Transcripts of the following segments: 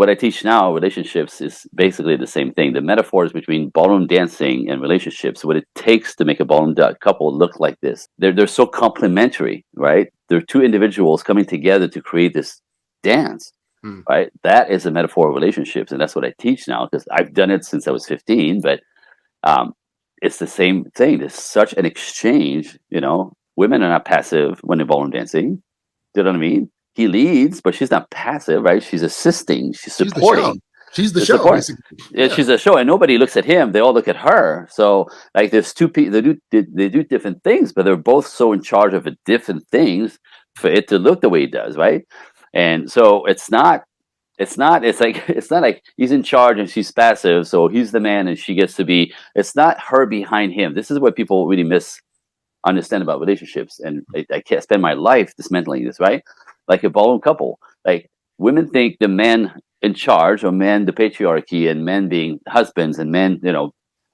what I teach now, relationships, is basically the same thing. The metaphors between ballroom dancing and relationships, what it takes to make a ballroom couple look like this. They're so complementary, right? They're two individuals coming together to create this dance, right? That is a metaphor of relationships, and that's what I teach now, because I've done it since I was 15. But it's the same thing. There's such an exchange. Women are not passive when they're ballroom dancing. Do you know what I mean? He leads, but she's not passive, right? She's assisting. She's supporting. She's the show, basically. Yeah. She's a show, and nobody looks at him. They all look at her. So, like, there's two people. They do different things, but they're both so in charge of different things for it to look the way it does, right? And so it's not like he's in charge and she's passive, so he's the man and she gets to be. It's not her behind him. This is what people really misunderstand about relationships, and I can't spend my life dismantling this, right? Like a ballroom couple, like women think the men in charge, or men, the patriarchy, and men being husbands, and men,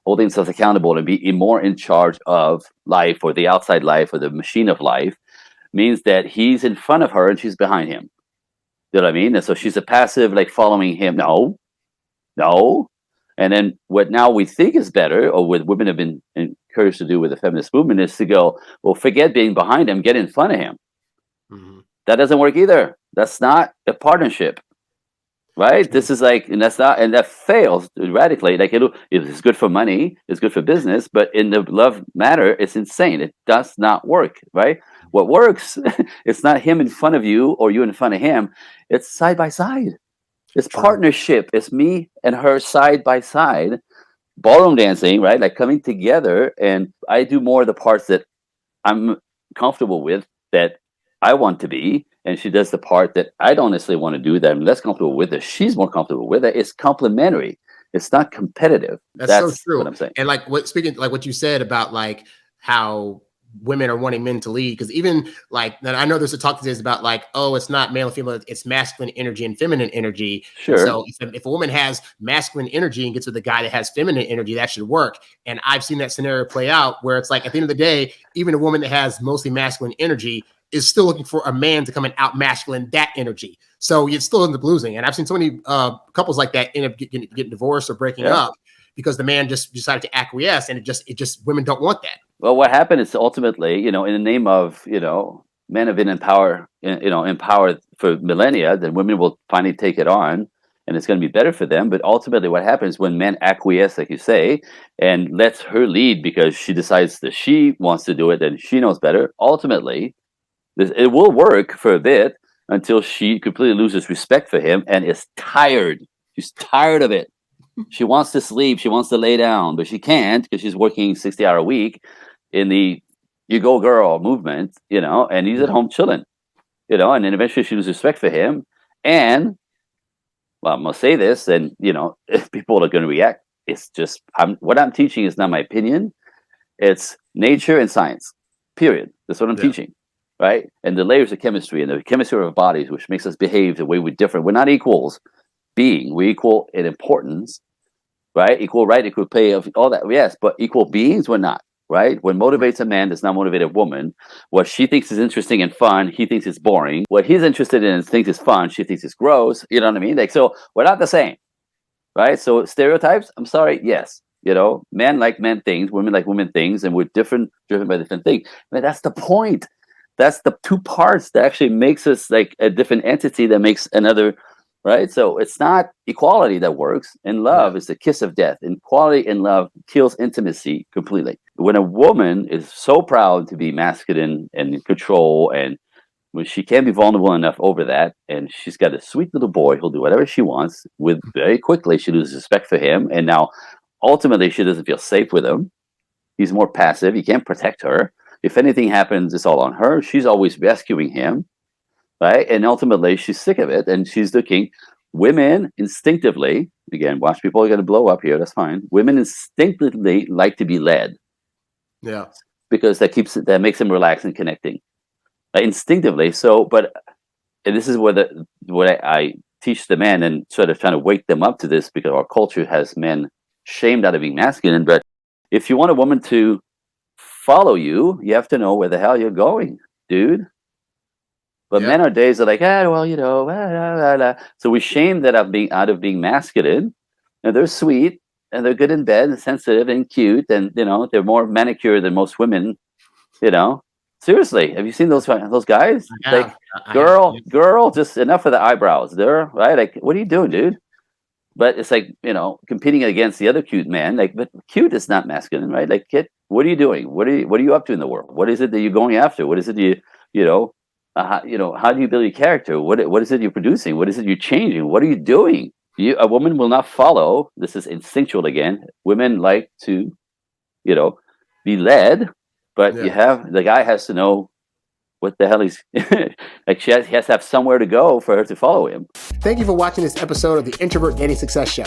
holding themselves accountable and be more in charge of life, or the outside life, or the machine of life, means that he's in front of her and she's behind him. You know what I mean? And so she's a passive, like following him. No. And then what now we think is better, or what women have been encouraged to do with the feminist movement, is to go, well, forget being behind him, get in front of him. Mm-hmm. That doesn't work either. That's not a partnership, right? This is like, and that fails radically. Like it's good for money, it's good for business, but in the love matter, it's insane. It does not work, right? What works, it's not him in front of you or you in front of him. It's side by side. It's partnership. It's me and her side by side. Ballroom dancing, right? Like coming together, and I do more of the parts that I'm comfortable with, that I want to be, and she does the part that I don't necessarily want to do, that I'm less comfortable with, that she's more comfortable with. It's complementary. It's not competitive. That's so true. What I'm saying. And what you said about like how women are wanting men to lead, because even like, and I know there's a talk today about like, oh, it's not male and female, it's masculine energy and feminine energy. Sure. And so if a woman has masculine energy and gets with a guy that has feminine energy, that should work. And I've seen that scenario play out where it's like, at the end of the day, even a woman that has mostly masculine energy is still looking for a man to come and out masculine that energy. So you still end up losing. And I've seen so many couples like that end up getting divorced or breaking up because the man just decided to acquiesce, and it just women don't want that. Well, what happened is ultimately, in the name of, men have been empowered for millennia, then women will finally take it on, and it's going to be better for them. But ultimately what happens when men acquiesce, like you say, and lets her lead because she decides that she wants to do it and she knows better, ultimately, it will work for a bit until she completely loses respect for him and is tired. She's tired of it. She wants to sleep. She wants to lay down, but she can't because she's working 60-hour a week in the "you go girl" movement, and he's at home chilling, and then eventually she loses respect for him. And, well, I'm going to say this, and, if people are going to react, it's just, what I'm teaching is not my opinion. It's nature and science, period. That's what I'm teaching. Right? And the layers of chemistry and the chemistry of our bodies, which makes us behave the way we're different. We're not equals being. We're equal in importance, right? Equal right, equal pay, of all that. Yes, but equal beings, we're not, right? What motivates a man does not motivate a woman. What she thinks is interesting and fun, he thinks is boring. What he's interested in and thinks is fun, she thinks is gross. You know what I mean? Like, so we're not the same, right? So stereotypes, I'm sorry, yes. Men like men things, women like women things, and we're different, driven by different things. But that's the point. That's the two parts that actually makes us like a different entity that makes another, right? So it's not equality that works. And love is the kiss of death. Equality in love kills intimacy completely. When a woman is so proud to be masculine and in control, and when she can't be vulnerable enough over that, and she's got a sweet little boy who'll do whatever she wants, with very quickly she loses respect for him. And now ultimately she doesn't feel safe with him. He's more passive. He can't protect her. If anything happens, it's all on her. She's always rescuing him, right? And ultimately, she's sick of it, and she's looking. Women instinctively, again, watch, people are going to blow up here. That's fine. Women instinctively like to be led, because that makes them relax and connecting, instinctively. So, and this is what I teach the men, and sort of trying to wake them up to this, because our culture has men shamed out of being masculine. But if you want a woman to follow you, you have to know where the hell you're going, dude. But Yeah. men are days are like, well, So we shame that out of being masculine, and they're sweet and they're good in bed and sensitive and cute, and they're more manicured than most women. Seriously, have you seen those guys? I Like, have. I have. girl, just enough of the eyebrows. They're right. Like, what are you doing, dude? But it's like, competing against the other cute man. Like, but cute is not masculine, right? Like, kid, what are you doing? What are you up to in the world? What is it that you're going after? What is it how do you build your character? What is it you're producing? What is it you're changing? What are you doing? A woman will not follow. This is instinctual again. Women like to, be led, but the guy has to know what the hell he's like. He has to have somewhere to go for her to follow him. Thank you for watching this episode of the Introvert Dating Success Show.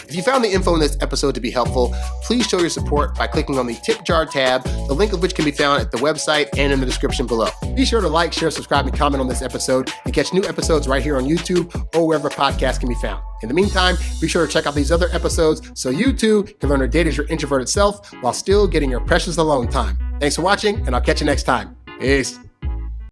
If you found the info in this episode to be helpful, please show your support by clicking on the tip jar tab, the link of which can be found at the website and in the description below. Be sure to like, share, subscribe, and comment on this episode, and catch new episodes right here on YouTube or wherever podcasts can be found. In the meantime, be sure to check out these other episodes so you too can learn to date as your introverted self while still getting your precious alone time. Thanks for watching, and I'll catch you next time. Peace.